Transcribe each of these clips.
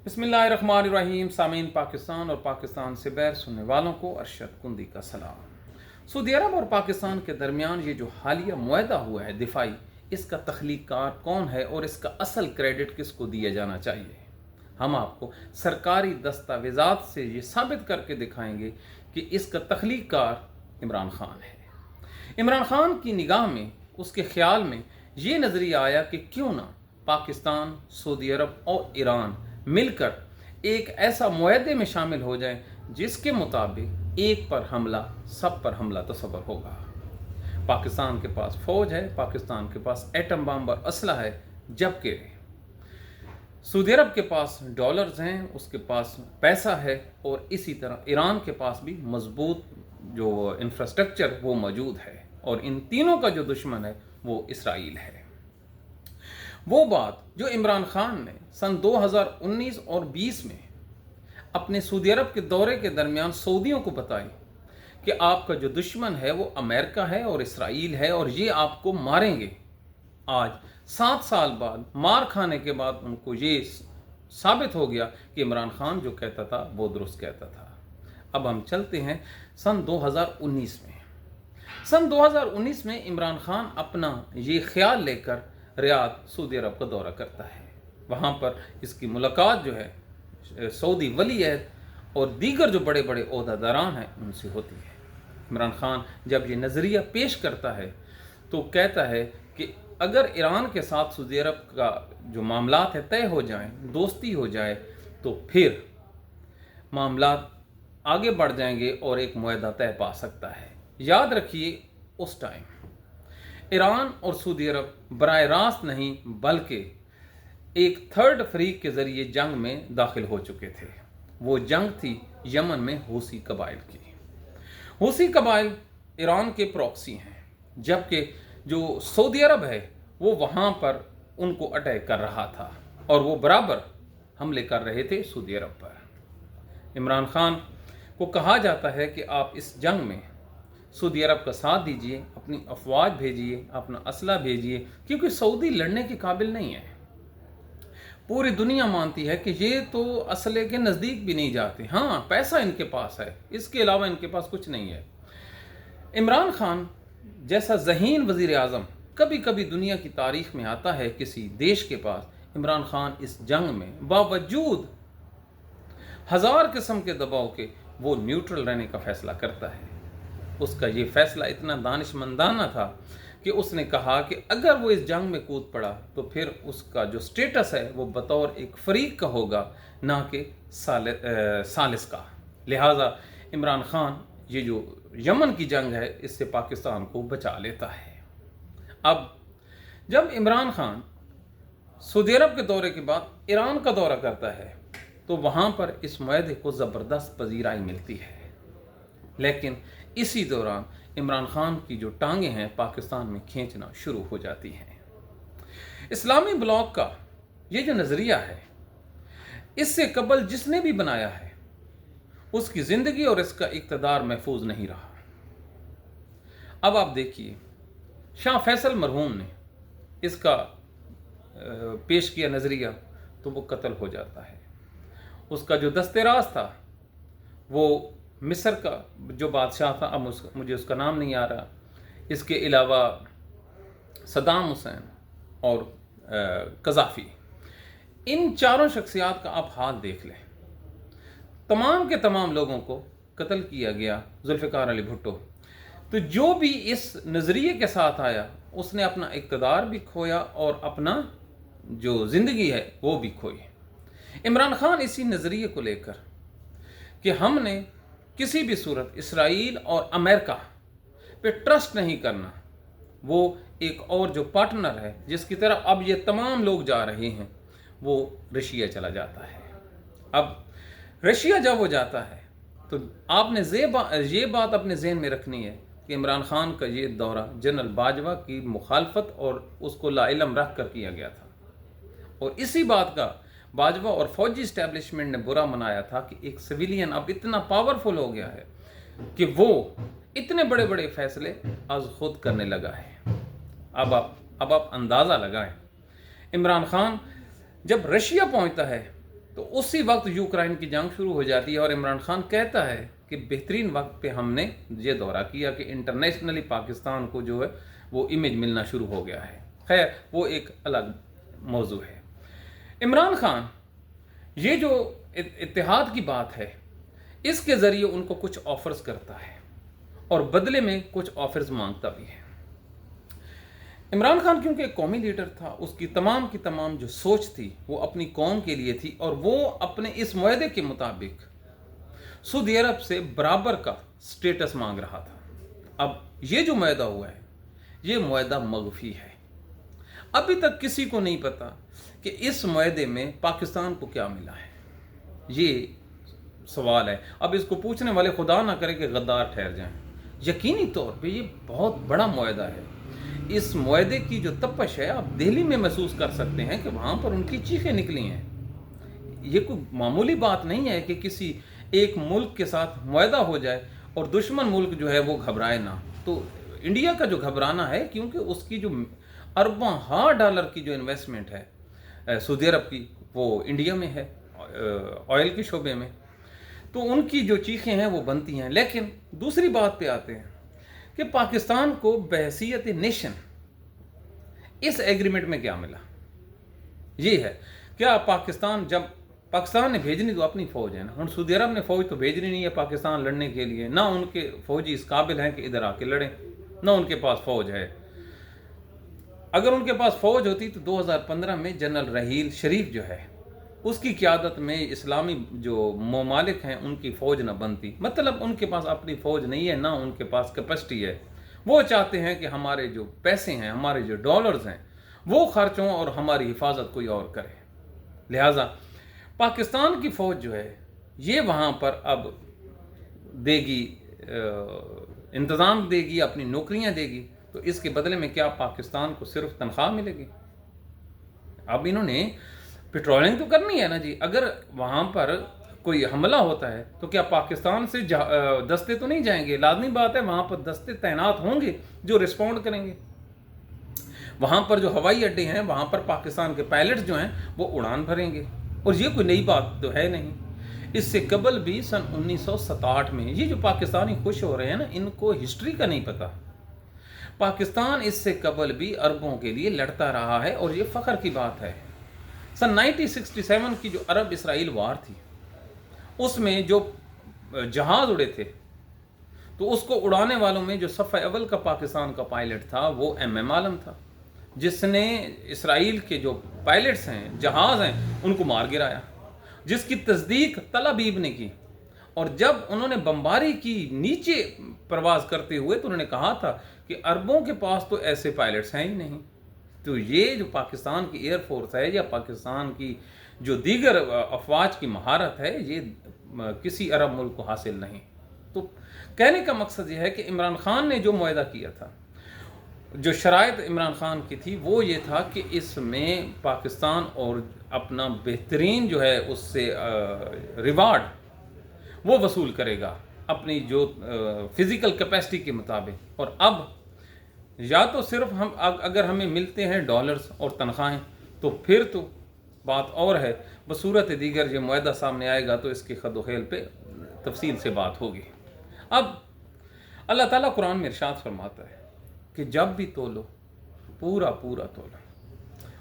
बिस्मिल्लाहिर्रहमानिर्रहीम। सामीन पाकिस्तान और पाकिस्तान से बैर सुनने वालों को अरशद कुंदी का सलाम। सऊदी अरब और पाकिस्तान के दरमियान ये जो हालिया मुआहदा हुआ है दिफाई, इसका तख्लीकार कौन है और इसका असल क्रेडिट किसको दिया जाना चाहिए। हम आपको सरकारी दस्तावेज़ात से ये साबित करके दिखाएंगे कि इसका तख्लीकार इमरान खान है। इमरान खान की निगाह में, उसके ख्याल में ये नज़रिया आया कि क्यों ना पाकिस्तान, सऊदी अरब और ईरान मिलकर एक ऐसा मुआहदे में शामिल हो जाएं जिसके मुताबिक एक पर हमला सब पर हमला तस्वर होगा। पाकिस्तान के पास फ़ौज है, पाकिस्तान के पास एटम बम और असला है, जबकि सऊदी अरब के पास डॉलर्स हैं, उसके पास पैसा है, और इसी तरह ईरान के पास भी मजबूत जो इंफ्रास्ट्रक्चर वो मौजूद है, और इन तीनों का जो दुश्मन है वो इसराइल है। वो बात जो इमरान खान ने सन 2019 और 20 में अपने सऊदी अरब के दौरे के दरमियान सऊदियों को बताई कि आपका जो दुश्मन है वो अमेरिका है और इसराइल है और ये आपको मारेंगे, आज 7 साल बाद मार खाने के बाद उनको ये साबित हो गया कि इमरान खान जो कहता था वो दुरुस्त कहता था। अब हम चलते हैं सन 2019 में। सन 2019 में इमरान खान अपना ये ख्याल लेकर रियाद, सऊदी अरब का दौरा करता है। वहाँ पर इसकी मुलाकात जो है सऊदी वली अहद और दीगर जो बड़े बड़े ओहदेदारान हैं उनसे होती है। इमरान खान जब ये नज़रिया पेश करता है तो कहता है कि अगर ईरान के साथ सऊदी अरब का जो मामलात है तय हो जाएं, दोस्ती हो जाए, तो फिर मामलात आगे बढ़ जाएंगे और एक मुआहदा तय पा सकता है। याद रखिए, उस टाइम ईरान और सऊदी अरब बराह रास्त नहीं बल्कि एक थर्ड फरीक के ज़रिए जंग में दाखिल हो चुके थे। वो जंग थी यमन में हूसी कबाइल की। हूसी कबाइल ईरान के प्रॉक्सी हैं, जबकि जो सऊदी अरब है वो वहाँ पर उनको अटैक कर रहा था और वो बराबर हमले कर रहे थे सऊदी अरब पर। इमरान खान को कहा जाता है कि आप इस जंग में सऊदी अरब का साथ दीजिए, अपनी अफवाज भेजिए, अपना असला भेजिए, क्योंकि सऊदी लड़ने के काबिल नहीं है। पूरी दुनिया मानती है कि ये तो असले के नज़दीक भी नहीं जाते। हाँ, पैसा इनके पास है, इसके अलावा इनके पास कुछ नहीं है। इमरान खान जैसा ज़हीन वज़ीर आज़म कभी कभी दुनिया की तारीख में आता है किसी देश के पास, इमरान खान इस जंग में बावजूद हज़ार किस्म के दबाव के वो न्यूट्रल रहने का फ़ैसला करता है। उसका ये फ़ैसला इतना दानिशमंदाना था कि उसने कहा कि अगर वो इस जंग में कूद पड़ा तो फिर उसका जो स्टेटस है वो बतौर एक फरीक का होगा, ना कि सालिस का। लिहाजा इमरान खान ये जो यमन की जंग है इससे पाकिस्तान को बचा लेता है। अब जब इमरान खान सऊदी अरब के दौरे के बाद ईरान का दौरा करता है तो वहाँ पर इस मुआहदे को ज़बरदस्त पजीराई मिलती है, लेकिन इसी दौरान इमरान खान की जो टांगें हैं पाकिस्तान में खींचना शुरू हो जाती हैं। इस्लामी ब्लॉक का ये जो नज़रिया है, इससे कबल जिसने भी बनाया है उसकी ज़िंदगी और इसका इक़्तिदार महफूज नहीं रहा। अब आप देखिए, शाह फैसल मरहूम ने इसका पेश किया नज़रिया तो वो कत्ल हो जाता है। उसका जो दस्तेराज था वो मिस्र का जो बादशाह था, अब मुझे उसका नाम नहीं आ रहा, इसके अलावा सद्दाम हुसैन और कज़ाफ़ी, इन चारों शख्सियात का आप हाल देख लें। तमाम के तमाम लोगों को कत्ल किया गया। जुल्फ़िकार अली भुट्टो तो जो भी इस नज़रिए के साथ आया उसने अपना इक़्तिदार भी खोया और अपना जो ज़िंदगी है वो भी खोई। इमरान खान इसी नज़रिए को लेकर कि हमने किसी भी सूरत इसराइल और अमेरिका पे ट्रस्ट नहीं करना, वो एक और जो पार्टनर है जिसकी तरफ अब ये तमाम लोग जा रहे हैं वो रशिया चला जाता है। अब रशिया जब वो जाता है तो आपने ये बात अपने ज़हन में रखनी है कि इमरान खान का ये दौरा जनरल बाजवा की मुखालफत और उसको लाइलम रख कर किया गया था, और इसी बात का बाजवा और फौजी इस्टेब्लिशमेंट ने बुरा मनाया था कि एक सिविलियन अब इतना पावरफुल हो गया है कि वो इतने बड़े बड़े फैसले आज खुद करने लगा है। अब आप अंदाज़ा लगाएं, इमरान खान जब रशिया पहुंचता है तो उसी वक्त यूक्रेन की जंग शुरू हो जाती है और इमरान खान कहता है कि बेहतरीन वक्त पे हमने ये दौरा किया कि इंटरनेशनली पाकिस्तान को जो है वो इमेज मिलना शुरू हो गया है। खैर वो एक अलग मौजू है। इमरान खान ये जो इत्तेहाद की बात है, इसके ज़रिए उनको कुछ ऑफर्स करता है और बदले में कुछ ऑफर्स मांगता भी है। इमरान खान क्योंकि एक कौमी लीडर था, उसकी तमाम की तमाम जो सोच थी वो अपनी कौम के लिए थी और वो अपने इस मुआहदे के मुताबिक सऊदी अरब से बराबर का स्टेटस मांग रहा था। अब ये जो मुआहदा हुआ है ये मुआहदा मगफी है। अभी तक किसी को नहीं पता कि इस मुआहदे में पाकिस्तान को क्या मिला है, ये सवाल है। अब इसको पूछने वाले खुदा ना करे कि गद्दार ठहर जाएं। यकीनी तौर पे ये बहुत बड़ा मुआहदा है। इस मुआहदे की जो तपश है आप दिल्ली में महसूस कर सकते हैं कि वहाँ पर उनकी चीखें निकली हैं। ये कोई मामूली बात नहीं है कि किसी एक मुल्क के साथ मुआहदा हो जाए और दुश्मन मुल्क जो है वो घबराए ना। तो इंडिया का जो घबराना है क्योंकि उसकी जो अरबों $100 की जो इन्वेस्टमेंट है सऊदी अरब की, वो इंडिया में है ऑयल के शोबे में, तो उनकी जो चीखें हैं वो बनती हैं। लेकिन दूसरी बात पे आते हैं कि पाकिस्तान को बहैसियत नेशन इस एग्रीमेंट में क्या मिला। ये है क्या पाकिस्तान, जब पाकिस्तान ने भेजनी तो अपनी फ़ौज है ना, हम सऊदी अरब ने फ़ौज तो भेजनी नहीं है पाकिस्तान लड़ने के लिए, ना उनके फ़ौजी इस काबिल हैं कि इधर आके लड़ें, ना उनके पास फ़ौज है। अगर उनके पास फ़ौज होती तो 2015 में जनरल रहील शरीफ जो है उसकी क़यादत में इस्लामी जो ममालिक हैं उनकी फ़ौज न बनती। मतलब उनके पास अपनी फ़ौज नहीं है, ना उनके पास कैपेसिटी है। वो चाहते हैं कि हमारे जो पैसे हैं, हमारे जो डॉलर्स हैं वो खर्च हों और हमारी हिफाजत कोई और करे। लिहाजा पाकिस्तान की फ़ौज जो है ये वहाँ पर अब देगी, इंतज़ाम देगी, अपनी नौकरियाँ देगी। तो इसके बदले में क्या पाकिस्तान को सिर्फ तनख्वाह मिलेगी? अब इन्होंने पेट्रोलिंग तो करनी है ना जी। अगर वहाँ पर कोई हमला होता है तो क्या पाकिस्तान से दस्ते तो नहीं जाएंगे? लाजमी बात है वहाँ पर दस्ते तैनात होंगे जो रिस्पॉन्ड करेंगे। वहाँ पर जो हवाई अड्डे हैं वहाँ पर पाकिस्तान के पायलट्स जो हैं वो उड़ान भरेंगे। और ये कोई नई बात तो है नहीं। इससे कबल भी सन 1967 में ये जो पाकिस्तानी खुश हो रहे हैं ना, इनको हिस्ट्री का नहीं पता। पाकिस्तान इससे कबल भी अरबों के लिए लड़ता रहा है और ये फ़ख्र की बात है। सन 1967 की जो अरब इसराइल वार थी उसमें जो जहाज़ उड़े थे तो उसको उड़ाने वालों में जो सफ़ अव्वल का पाकिस्तान का पायलट था वो MM आलम था, जिसने इसराइल के जो पायलट्स हैं, जहाज़ हैं, उनको मार गिराया, जिसकी तस्दीक तल अबीब ने की। और जब उन्होंने बमबारी की नीचे प्रवास करते हुए तो उन्होंने कहा था कि अरबों के पास तो ऐसे पायलट्स हैं ही नहीं। तो ये जो पाकिस्तान की एयरफोर्स है या पाकिस्तान की जो दीगर अफवाज की महारत है ये किसी अरब मुल्क को हासिल नहीं। तो कहने का मकसद ये है कि इमरान खान ने जो मुआहदा किया था, जो शराइत इमरान खान की थी वो ये था कि इसमें पाकिस्तान और अपना बेहतरीन जो है उससे रिवार्ड वो वसूल करेगा अपनी जो फिज़िकल कैपेसिटी के मुताबिक। और अब या तो सिर्फ हम अगर हमें मिलते हैं डॉलर्स और तनख्वाहें तो फिर तो बात और है, बसूरत दीगर ये मुआहदा सामने आएगा तो इसके खदोखेल पे तफसील से बात होगी। अब अल्लाह ताला कुरान में इरशाद फरमाता है कि जब भी तोलो पूरा पूरा तोलो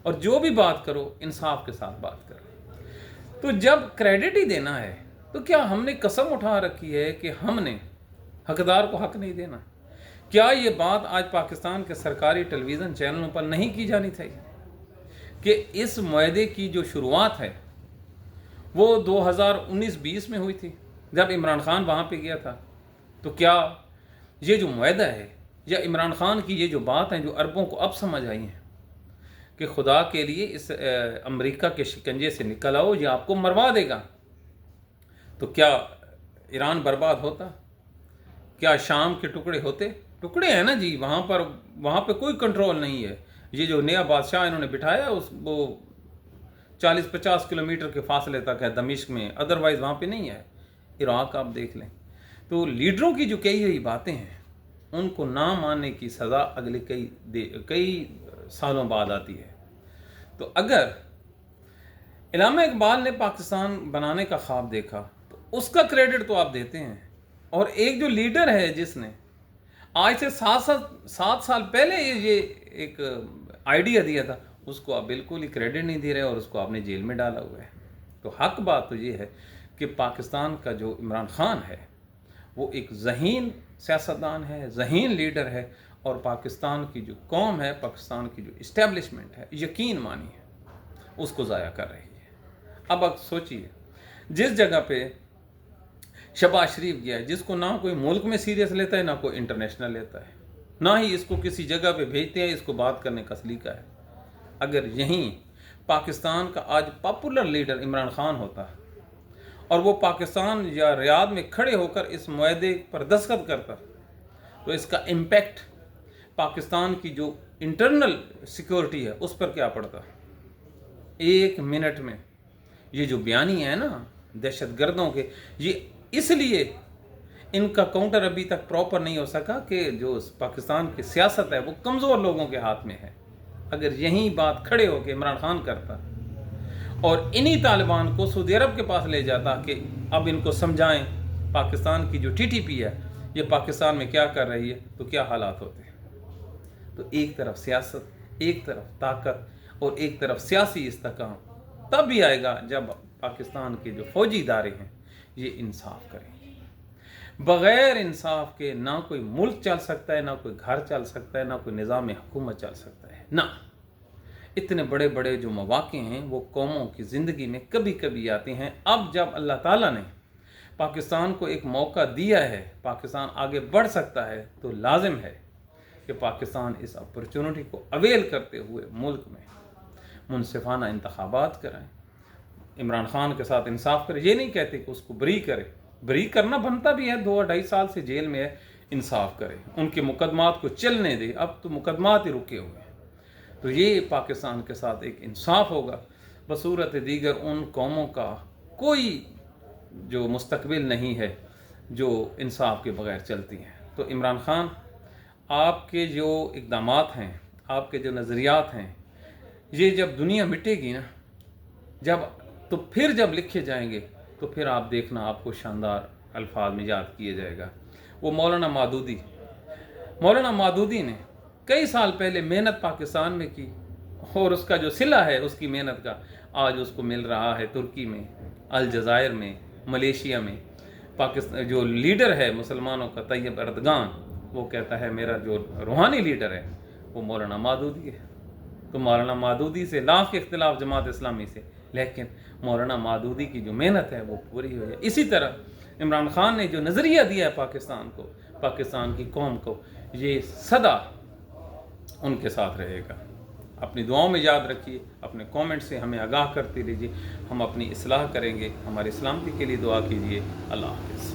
और जो भी बात करो इंसाफ के साथ बात करो। तो जब क्रेडिट ही देना है तो क्या हमने कसम उठा रखी है कि हमने हकदार को हक नहीं देना? क्या ये बात आज पाकिस्तान के सरकारी टेलीविज़न चैनलों पर नहीं की जानी चाहिए कि इस मुआहदे की जो शुरुआत है वो 2019-20 में हुई थी जब इमरान खान वहाँ पे गया था। तो क्या ये जो मुआहदा है या इमरान खान की ये जो बात है जो अरबों को अब समझ आई हैं कि खुदा के लिए इस अमेरिका के शिकंजे से निकल आओ, ये आपको मरवा देगा, तो क्या ईरान बर्बाद होता? क्या शाम के टुकड़े होते? टुकड़े हैं ना जी, वहाँ पर कोई कंट्रोल नहीं है। ये जो नया बादशाह इन्होंने बिठाया वो 40-50 किलोमीटर के फासले तक है दमिश्क में, अदरवाइज़ वहाँ पे नहीं है। इराक़ आप देख लें। तो लीडरों की जो कही हुई बातें हैं उनको ना मानने की सज़ा अगले कई सालों बाद आती है। तो अगर علامہ اقبال نے پاکستان بنانے کا خواب دیکھا تو اس کا کریڈٹ تو آپ دیتے ہیں، اور ایک جو لیڈر ہے جس نے آج سے 7 سال پہلے یہ ایک آئیڈیا دیا تھا، اس کو آپ بالکل ہی کریڈٹ نہیں دے رہے اور اس کو آپ نے جیل میں ڈالا ہوا ہے۔ تو حق بات تو یہ ہے کہ پاکستان کا جو عمران خان ہے وہ ایک ذہین سیاستدان ہے، ذہین لیڈر ہے، اور پاکستان کی جو قوم ہے، پاکستان کی جو اسٹیبلشمنٹ ہے، یقین مانی ہے، اس کو ضائع کر رہی ہے۔ اب سوچئے، جس جگہ پہ شہباز شریف گیا ہے، جس کو نہ کوئی ملک میں سیریس لیتا ہے، نہ کوئی انٹرنیشنل لیتا ہے، نہ ہی اس کو کسی جگہ پہ بھیجتے ہیں، اس کو بات کرنے کا سلیقہ ہے۔ اگر یہیں پاکستان کا آج پاپولر لیڈر عمران خان ہوتا اور وہ پاکستان یا ریاض میں کھڑے ہو کر اس معاہدے پر دستخط کرتا، تو اس کا امپیکٹ پاکستان کی جو انٹرنل سیکورٹی ہے اس پر کیا پڑتا۔ 1 منٹ میں یہ جو بیانی ہے نا دہشت گردوں کے، یہ اس لیے ان کا کاؤنٹر ابھی تک پراپر نہیں ہو سکا کہ جو پاکستان کی سیاست ہے وہ کمزور لوگوں کے ہاتھ میں ہے۔ اگر یہی بات کھڑے ہو کے عمران خان کرتا اور انہی طالبان کو سعودی عرب کے پاس لے جاتا کہ اب ان کو سمجھائیں پاکستان کی جو TTP ہے یہ پاکستان میں کیا کر رہی ہے، تو کیا حالات ہوتے ہیں۔ تو ایک طرف سیاست، ایک طرف طاقت اور ایک طرف سیاسی استحکام تب بھی آئے گا جب پاکستان کے جو فوجی ادارے ہیں یہ انصاف کریں گے۔ بغیر انصاف کے نہ کوئی ملک چل سکتا ہے، نہ کوئی گھر چل سکتا ہے، نہ کوئی نظام حکومت چل سکتا ہے۔ نہ اتنے بڑے بڑے جو مواقع ہیں وہ قوموں کی زندگی میں کبھی کبھی آتے ہیں۔ اب جب اللہ تعالیٰ نے پاکستان کو ایک موقع دیا ہے، پاکستان آگے بڑھ سکتا ہے، تو لازم ہے کہ پاکستان اس اپرچونٹی کو اویل کرتے ہوئے ملک میں منصفانہ انتخابات کرائیں، عمران خان کے ساتھ انصاف کرے۔ یہ نہیں کہتے کہ اس کو بری کرے، بری کرنا بنتا بھی ہے، 2-2.5 سال سے جیل میں ہے، انصاف کرے، ان کے مقدمات کو چلنے دے۔ اب تو مقدمات ہی رکے ہوئے ہیں، تو یہ پاکستان کے ساتھ ایک انصاف ہوگا۔ بصورت دیگر ان قوموں کا کوئی جو مستقبل نہیں ہے جو انصاف کے بغیر چلتی ہیں۔ تو عمران خان، آپ کے جو اقدامات ہیں، آپ کے جو نظریات ہیں، یہ جب دنیا مٹے گی نا، تو پھر جب لکھے جائیں گے تو پھر آپ دیکھنا آپ کو شاندار الفاظ میں یاد کیا جائے گا۔ وہ مولانا مودودی نے کئی سال پہلے محنت پاکستان میں کی، اور اس کا جو صلہ ہے اس کی محنت کا آج اس کو مل رہا ہے ترکی میں، الجزائر میں، ملیشیا میں۔ پاکستان جو لیڈر ہے مسلمانوں کا طیب اردگان، وہ کہتا ہے میرا جو روحانی لیڈر ہے وہ مولانا مودودی ہے۔ تو مولانا مودودی سے لاکھ اختلاف جماعت اسلامی سے، لیکن مولانا مودودی کی جو محنت ہے وہ پوری ہوئی ہے۔ اسی طرح عمران خان نے جو نظریہ دیا ہے پاکستان کو، پاکستان کی قوم کو، یہ سدا ان کے ساتھ رہے گا۔ اپنی دعاؤں میں یاد رکھیے، اپنے کومنٹ سے ہمیں آگاہ کرتے رہیے، ہم اپنی اصلاح کریں گے۔ ہماری سلامتی کے لیے دعا کیجیے۔ اللہ حافظ۔